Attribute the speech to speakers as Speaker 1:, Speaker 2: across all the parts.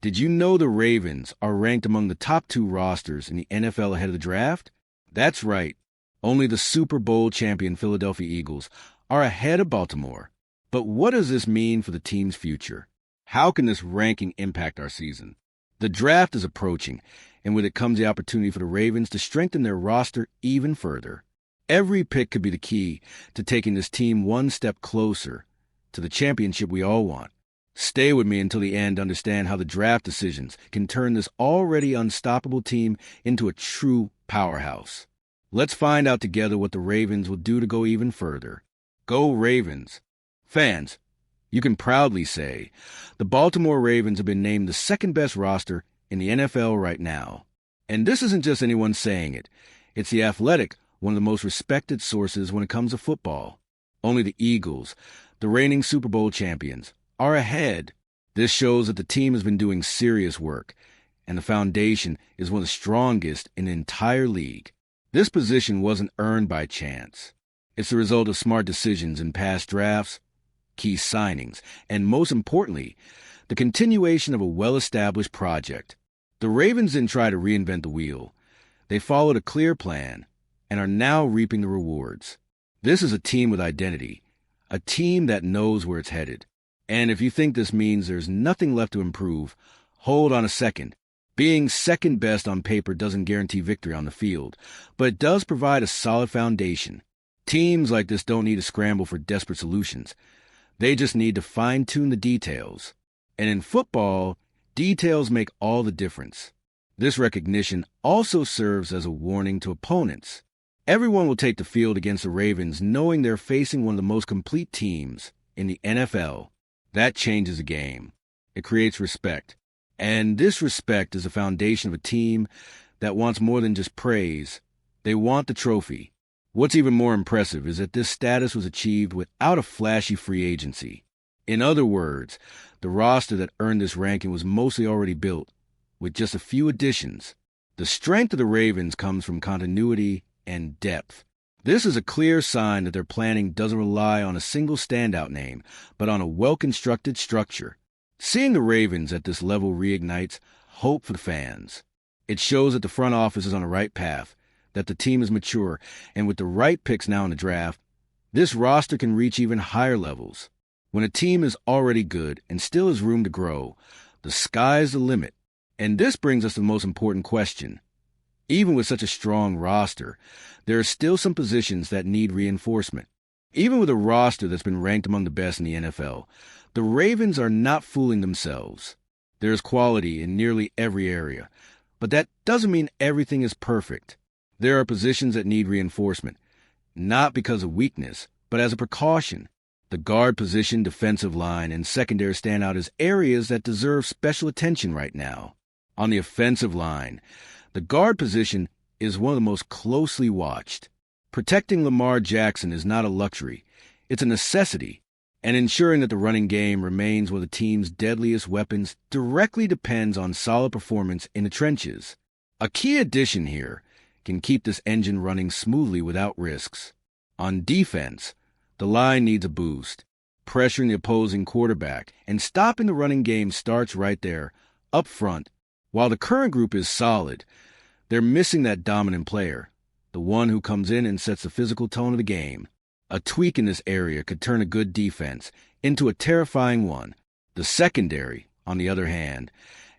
Speaker 1: Did you know the Ravens are ranked among the top 2 rosters in the NFL ahead of the draft? That's right. Only the Super Bowl champion Philadelphia Eagles are ahead of Baltimore. But what does this mean for the team's future? How can this ranking impact our season? The draft is approaching, and with it comes the opportunity for the Ravens to strengthen their roster even further. Every pick could be the key to taking this team one step closer to the championship we all want. Stay with me until the end to understand how the draft decisions can turn this already unstoppable team into a true powerhouse. Let's find out together what the Ravens will do to go even further. Go Ravens! Fans, you can proudly say the Baltimore Ravens have been named the second-best roster in the NFL right now. And this isn't just anyone saying it. It's The Athletic, one of the most respected sources when it comes to football. Only the Eagles, the reigning Super Bowl champions, are ahead. This shows that the team has been doing serious work, and the foundation is one of the strongest in the entire league. This position wasn't earned by chance. It's the result of smart decisions in past drafts, key signings, and most importantly, the continuation of a well-established project. The Ravens didn't try to reinvent the wheel. They followed a clear plan and are now reaping the rewards. This is a team with identity, a team that knows where it's headed. And if you think this means there's nothing left to improve, hold on a second. Being second best on paper doesn't guarantee victory on the field, but it does provide a solid foundation. Teams like this don't need to scramble for desperate solutions. They just need to fine-tune the details. And in football, details make all the difference. This recognition also serves as a warning to opponents. Everyone will take the field against the Ravens knowing they're facing one of the most complete teams in the NFL. That changes the game. It creates respect. And this respect is the foundation of a team that wants more than just praise. They want the trophy. What's even more impressive is that this status was achieved without a flashy free agency. In other words, the roster that earned this ranking was mostly already built, with just a few additions. The strength of the Ravens comes from continuity and depth. This is a clear sign that their planning doesn't rely on a single standout name, but on a well-constructed structure. Seeing the Ravens at this level reignites hope for the fans. It shows that the front office is on the right path, that the team is mature, and with the right picks now in the draft, this roster can reach even higher levels. When a team is already good and still has room to grow, the sky's the limit. And this brings us to the most important question. Even with such a strong roster, there are still some positions that need reinforcement. Even with a roster that's been ranked among the best in the NFL, the Ravens are not fooling themselves. There is quality in nearly every area, but that doesn't mean everything is perfect. There are positions that need reinforcement, not because of weakness, but as a precaution. The guard position, defensive line, and secondary stand out as areas that deserve special attention right now. On the offensive line, the guard position is one of the most closely watched. Protecting Lamar Jackson is not a luxury. It's a necessity. And ensuring that the running game remains one of the team's deadliest weapons directly depends on solid performance in the trenches. A key addition here can keep this engine running smoothly without risks. On defense, the line needs a boost. Pressuring the opposing quarterback and stopping the running game starts right there, up front. While the current group is solid, they're missing that dominant player, the one who comes in and sets the physical tone of the game. A tweak in this area could turn a good defense into a terrifying one. The secondary, on the other hand,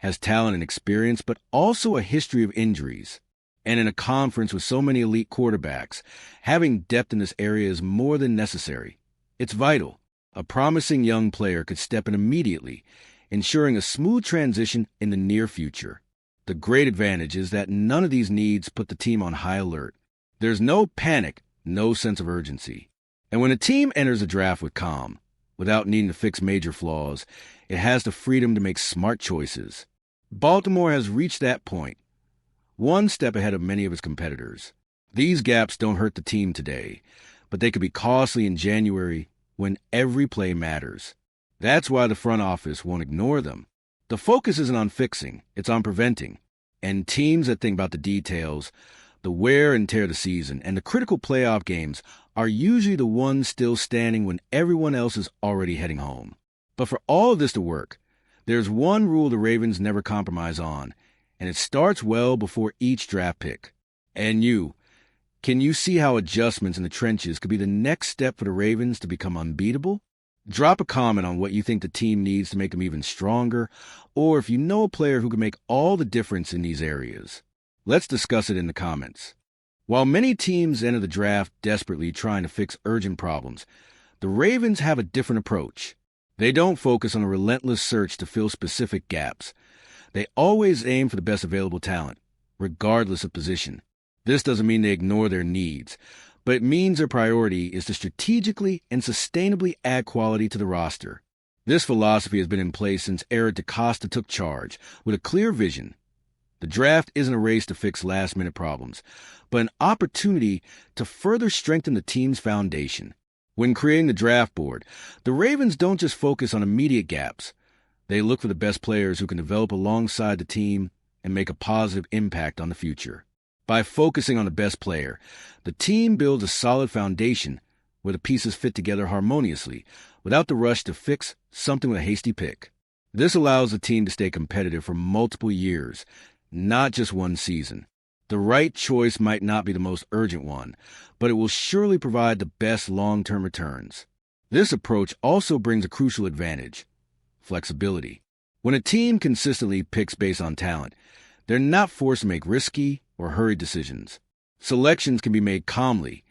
Speaker 1: has talent and experience, but also a history of injuries. And in a conference with so many elite quarterbacks, having depth in this area is more than necessary. It's vital. A promising young player could step in immediately, ensuring a smooth transition in the near future. The great advantage is that none of these needs put the team on high alert. There's no panic, no sense of urgency. And when a team enters a draft with calm, without needing to fix major flaws, it has the freedom to make smart choices. Baltimore has reached that point, one step ahead of many of its competitors. These gaps don't hurt the team today, but they could be costly in January when every play matters. That's why the front office won't ignore them. The focus isn't on fixing, it's on preventing. And teams that think about the details, the wear and tear of the season, and the critical playoff games are usually the ones still standing when everyone else is already heading home. But for all of this to work, There's one rule the Ravens never compromise on, and it starts well before each draft pick. And can you see how adjustments in the trenches could be the next step for the Ravens to become unbeatable? Drop a comment on what you think the team needs to make them even stronger, or if you know a player who can make all the difference in these areas. Let's discuss it in the comments. While many teams enter the draft desperately trying to fix urgent problems, the Ravens have a different approach. They don't focus on a relentless search to fill specific gaps. They always aim for the best available talent, regardless of position. This doesn't mean they ignore their needs, but it means their priority is to strategically and sustainably add quality to the roster. This philosophy has been in place since Eric DeCosta took charge, with a clear vision. The draft isn't a race to fix last-minute problems, but an opportunity to further strengthen the team's foundation. When creating the draft board, the Ravens don't just focus on immediate gaps. They look for the best players who can develop alongside the team and make a positive impact on the future. By focusing on the best player, the team builds a solid foundation where the pieces fit together harmoniously without the rush to fix something with a hasty pick. This allows the team to stay competitive for multiple years, not just one season. The right choice might not be the most urgent one, but it will surely provide the best long-term returns. This approach also brings a crucial advantage: flexibility. When a team consistently picks based on talent, they're not forced to make risky or hurried decisions. Selections can be made calmly,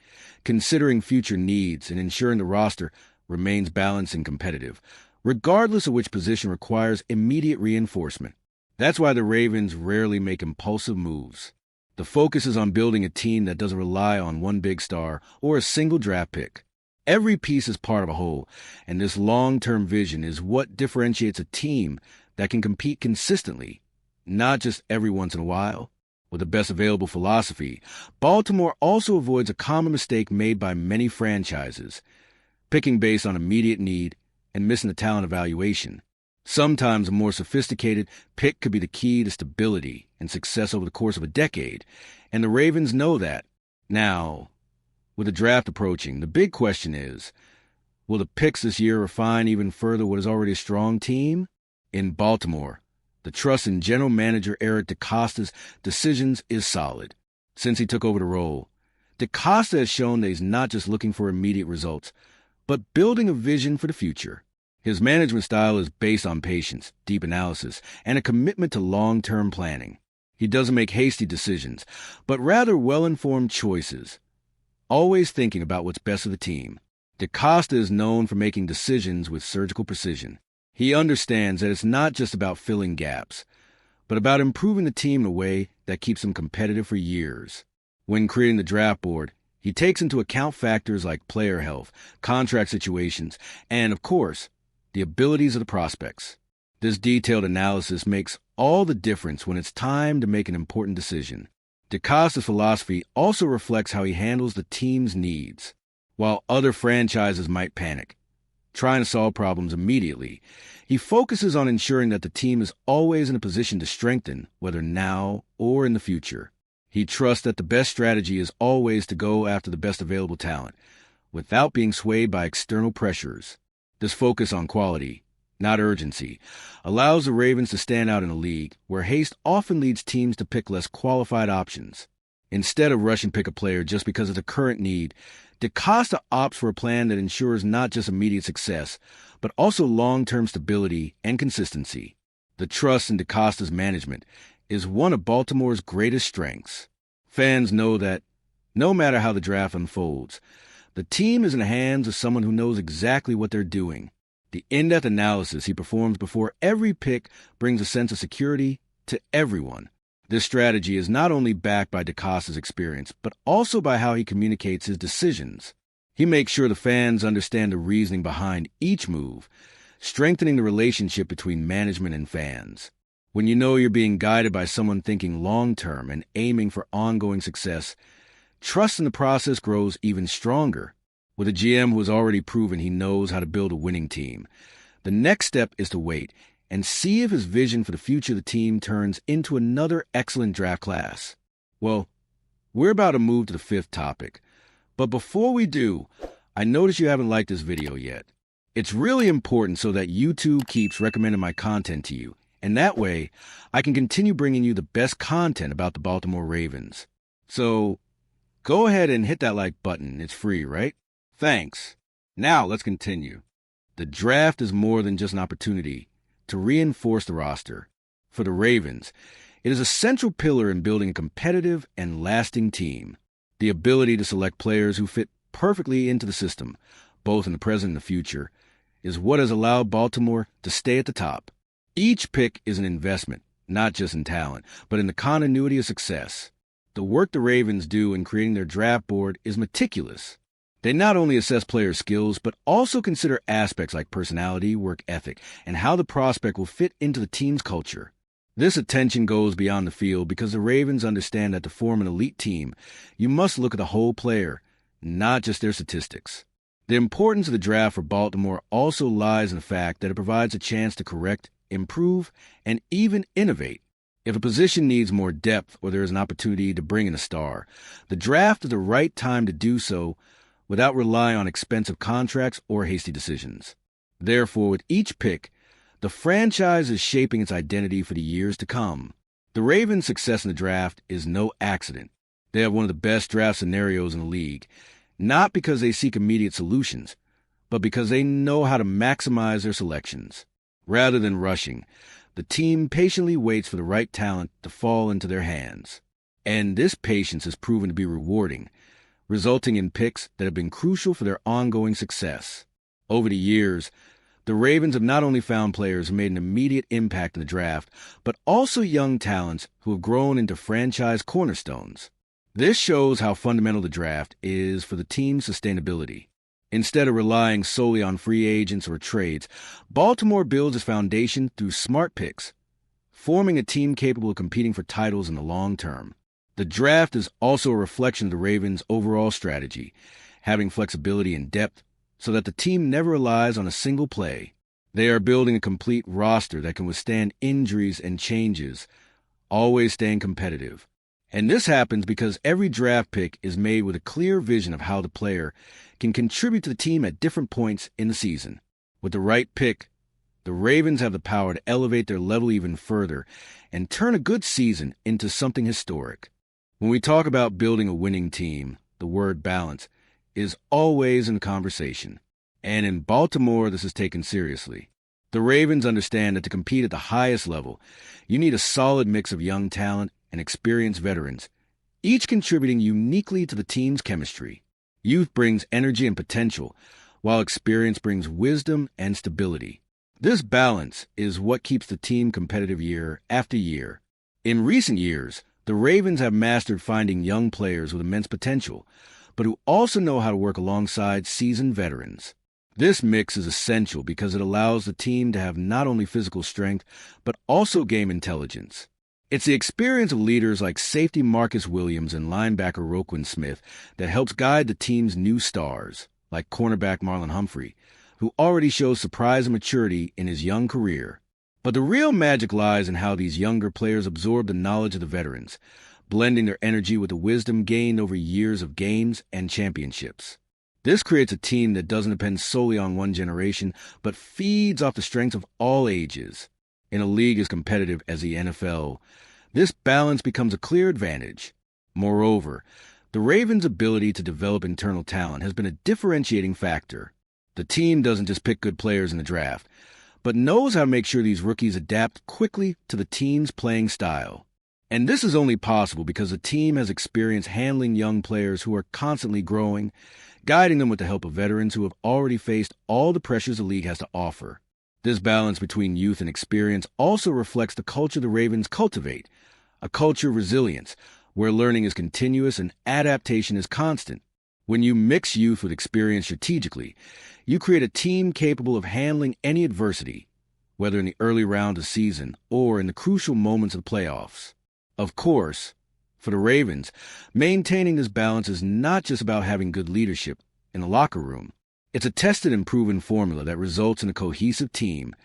Speaker 1: considering future needs and ensuring the roster remains balanced and competitive, regardless of which position requires immediate reinforcement. That's why the Ravens rarely make impulsive moves. The focus is on building a team that doesn't rely on one big star or a single draft pick. Every piece is part of a whole, and this long-term vision is what differentiates a team that can compete consistently, not just every once in a while. With the best available philosophy, Baltimore also avoids a common mistake made by many franchises: picking based on immediate need and missing the talent evaluation. Sometimes a more sophisticated pick could be the key to stability and success over the course of a decade, and the Ravens know that. Now, with the draft approaching, the big question is, will the picks this year refine even further what is already a strong team? In Baltimore, the trust in general manager Eric DeCosta's decisions is solid. Since he took over the role, DeCosta has shown that he's not just looking for immediate results, but building a vision for the future. His management style is based on patience, deep analysis, and a commitment to long-term planning. He doesn't make hasty decisions, but rather well-informed choices, always thinking about what's best for the team. DeCosta is known for making decisions with surgical precision. He understands that it's not just about filling gaps, but about improving the team in a way that keeps them competitive for years. When creating the draft board, he takes into account factors like player health, contract situations, and, of course, the abilities of the prospects. This detailed analysis makes all the difference when it's time to make an important decision. DeCosta's philosophy also reflects how he handles the team's needs. While other franchises might panic, trying to solve problems immediately, he focuses on ensuring that the team is always in a position to strengthen, whether now or in the future. He trusts that the best strategy is always to go after the best available talent, without being swayed by external pressures. This focus on quality, not urgency, allows the Ravens to stand out in a league where haste often leads teams to pick less qualified options. Instead of rushing pick a player just because of the current need, DeCosta opts for a plan that ensures not just immediate success, but also long-term stability and consistency. The trust in DeCosta's management is one of Baltimore's greatest strengths. Fans know that, no matter how the draft unfolds, the team is in the hands of someone who knows exactly what they're doing. The in-depth analysis he performs before every pick brings a sense of security to everyone. This strategy is not only backed by DeCosta's experience, but also by how he communicates his decisions. He makes sure the fans understand the reasoning behind each move, strengthening the relationship between management and fans. When you know you're being guided by someone thinking long-term and aiming for ongoing success, trust in the process grows even stronger. With a GM who has already proven he knows how to build a winning team, the next step is to wait and see if his vision for the future of the team turns into another excellent draft class. Well, we're about to move to the fifth topic, but before we do, I notice you haven't liked this video yet. It's really important so that YouTube keeps recommending my content to you, and that way I can continue bringing you the best content about the Baltimore Ravens. So go ahead and hit that like button. It's free, right? Thanks. Now let's continue. The draft is more than just an opportunity to reinforce the roster. For the Ravens, it is a central pillar in building a competitive and lasting team. The ability to select players who fit perfectly into the system, both in the present and the future, is what has allowed Baltimore to stay at the top. Each pick is an investment, not just in talent, but in the continuity of success. The work the Ravens do in creating their draft board is meticulous. They not only assess players' skills, but also consider aspects like personality, work ethic, and how the prospect will fit into the team's culture. This attention goes beyond the field because the Ravens understand that to form an elite team, you must look at the whole player, not just their statistics. The importance of the draft for Baltimore also lies in the fact that it provides a chance to correct, improve, and even innovate. If a position needs more depth or there is an opportunity to bring in a star, the draft is the right time to do so without relying on expensive contracts or hasty decisions. Therefore, with each pick, the franchise is shaping its identity for the years to come. The Ravens' success in the draft is no accident. They have one of the best draft scenarios in the league, not because they seek immediate solutions, but because they know how to maximize their selections. Rather than rushing, the team patiently waits for the right talent to fall into their hands. And this patience has proven to be rewarding, resulting in picks that have been crucial for their ongoing success. Over the years, the Ravens have not only found players who made an immediate impact in the draft, but also young talents who have grown into franchise cornerstones. This shows how fundamental the draft is for the team's sustainability. Instead of relying solely on free agents or trades, Baltimore builds its foundation through smart picks, forming a team capable of competing for titles in the long term. The draft is also a reflection of the Ravens' overall strategy, having flexibility and depth so that the team never relies on a single play. They are building a complete roster that can withstand injuries and changes, always staying competitive. And this happens because every draft pick is made with a clear vision of how the player can contribute to the team at different points in the season. With the right pick, the Ravens have the power to elevate their level even further and turn a good season into something historic. When we talk about building a winning team, the word balance is always in the conversation. And in Baltimore, this is taken seriously. The Ravens understand that to compete at the highest level, you need a solid mix of young talent and experienced veterans, each contributing uniquely to the team's chemistry. Youth brings energy and potential, while experience brings wisdom and stability. This balance is what keeps the team competitive year after year. In recent years, the Ravens have mastered finding young players with immense potential, but who also know how to work alongside seasoned veterans. This mix is essential because it allows the team to have not only physical strength, but also game intelligence. It's the experience of leaders like safety Marcus Williams and linebacker Roquan Smith that helps guide the team's new stars, like cornerback Marlon Humphrey, who already shows surprise and maturity in his young career. But the real magic lies in how these younger players absorb the knowledge of the veterans, blending their energy with the wisdom gained over years of games and championships. This creates a team that doesn't depend solely on one generation, but feeds off the strengths of all ages. In a league as competitive as the NFL, this balance becomes a clear advantage. Moreover, the Ravens' ability to develop internal talent has been a differentiating factor. The team doesn't just pick good players in the draft, but knows how to make sure these rookies adapt quickly to the team's playing style. And this is only possible because the team has experience handling young players who are constantly growing, guiding them with the help of veterans who have already faced all the pressures the league has to offer. This balance between youth and experience also reflects the culture the Ravens cultivate, a culture of resilience, where learning is continuous and adaptation is constant. When you mix youth with experience strategically, you create a team capable of handling any adversity, whether in the early round of the season or in the crucial moments of the playoffs. Of course, for the Ravens, maintaining this balance is not just about having good leadership in the locker room. It's a tested and proven formula that results in a cohesive team,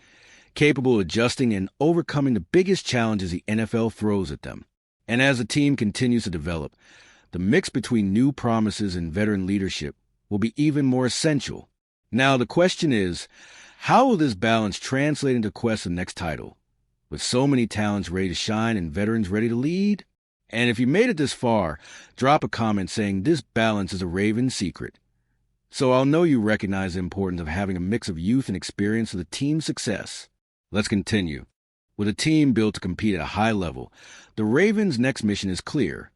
Speaker 1: capable of adjusting and overcoming the biggest challenges the NFL throws at them. And as the team continues to develop, the mix between new promises and veteran leadership will be even more essential. Now, the question is, how will this balance translate into the quest for the next title? With so many talents ready to shine and veterans ready to lead? And if you made it this far, drop a comment saying this balance is a Ravens secret. So I'll know you recognize the importance of having a mix of youth and experience for the team's success. Let's continue. With a team built to compete at a high level, the Ravens' next mission is clear: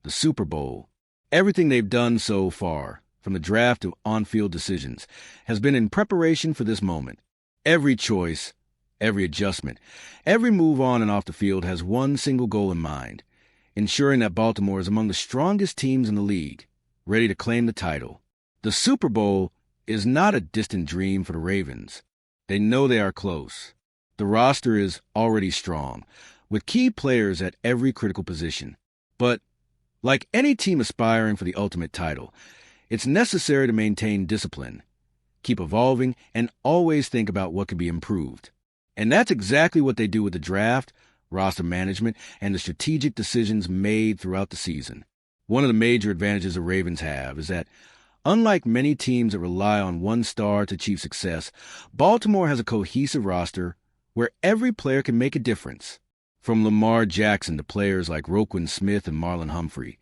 Speaker 1: the Super Bowl. Everything they've done so far, from the draft to on-field decisions, has been in preparation for this moment. Every choice, every adjustment, every move on and off the field has one single goal in mind: ensuring that Baltimore is among the strongest teams in the league, ready to claim the title. The Super Bowl is not a distant dream for the Ravens. They know they are close. The roster is already strong, with key players at every critical position. But, like any team aspiring for the ultimate title, it's necessary to maintain discipline, keep evolving, and always think about what can be improved. And that's exactly what they do with the draft, roster management, and the strategic decisions made throughout the season. One of the major advantages the Ravens have is that, unlike many teams that rely on one star to achieve success, Baltimore has a cohesive roster where every player can make a difference. From Lamar Jackson to players like Roquan Smith and Marlon Humphrey,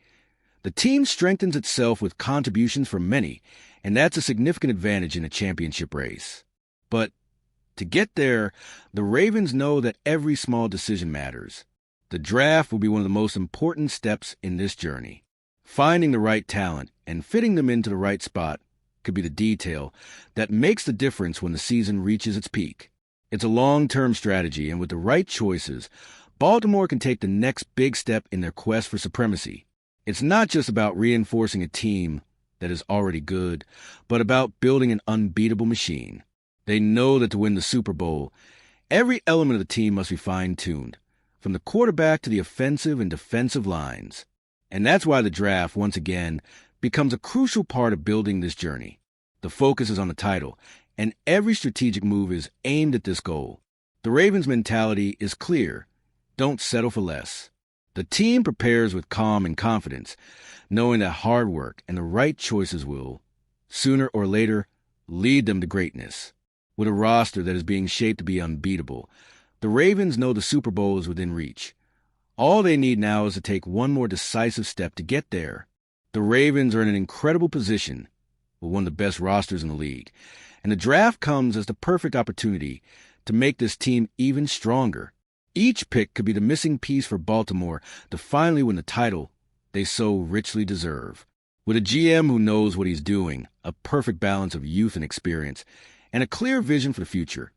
Speaker 1: the team strengthens itself with contributions from many, and that's a significant advantage in a championship race. But to get there, the Ravens know that every small decision matters. The draft will be one of the most important steps in this journey. Finding the right talent and fitting them into the right spot could be the detail that makes the difference when the season reaches its peak. It's a long-term strategy, and with the right choices, Baltimore can take the next big step in their quest for supremacy. It's not just about reinforcing a team that is already good, but about building an unbeatable machine. They know that to win the Super Bowl, every element of the team must be fine-tuned, from the quarterback to the offensive and defensive lines. And that's why the draft, once again, becomes a crucial part of building this journey. The focus is on the title, and every strategic move is aimed at this goal. The Ravens' mentality is clear: don't settle for less. The team prepares with calm and confidence, knowing that hard work and the right choices will, sooner or later, lead them to greatness. With a roster that is being shaped to be unbeatable, the Ravens know the Super Bowl is within reach. All they need now is to take one more decisive step to get there. The Ravens are in an incredible position with one of the best rosters in the league, and the draft comes as the perfect opportunity to make this team even stronger. Each pick could be the missing piece for Baltimore to finally win the title they so richly deserve. With a GM who knows what he's doing, a perfect balance of youth and experience, and a clear vision for the future,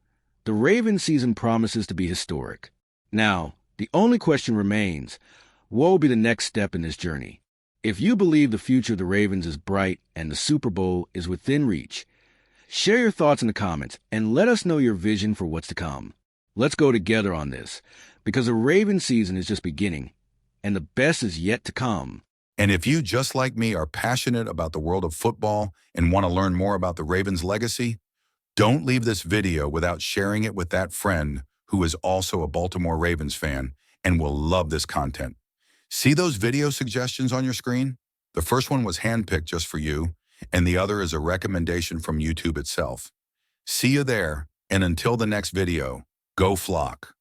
Speaker 1: the Ravens season promises to be historic. Now, the only question remains: what will be the next step in this journey? If you believe the future of the Ravens is bright and the Super Bowl is within reach, share your thoughts in the comments and let us know your vision for what's to come. Let's go together on this, because the Ravens season is just beginning, and the best is yet to come.
Speaker 2: And if you, just like me, are passionate about the world of football and want to learn more about the Ravens' legacy, don't leave this video without sharing it with that friend who is also a Baltimore Ravens fan and will love this content. See those video suggestions on your screen? The first one was handpicked just for you, and the other is a recommendation from YouTube itself. See you there, and until the next video, go Flock.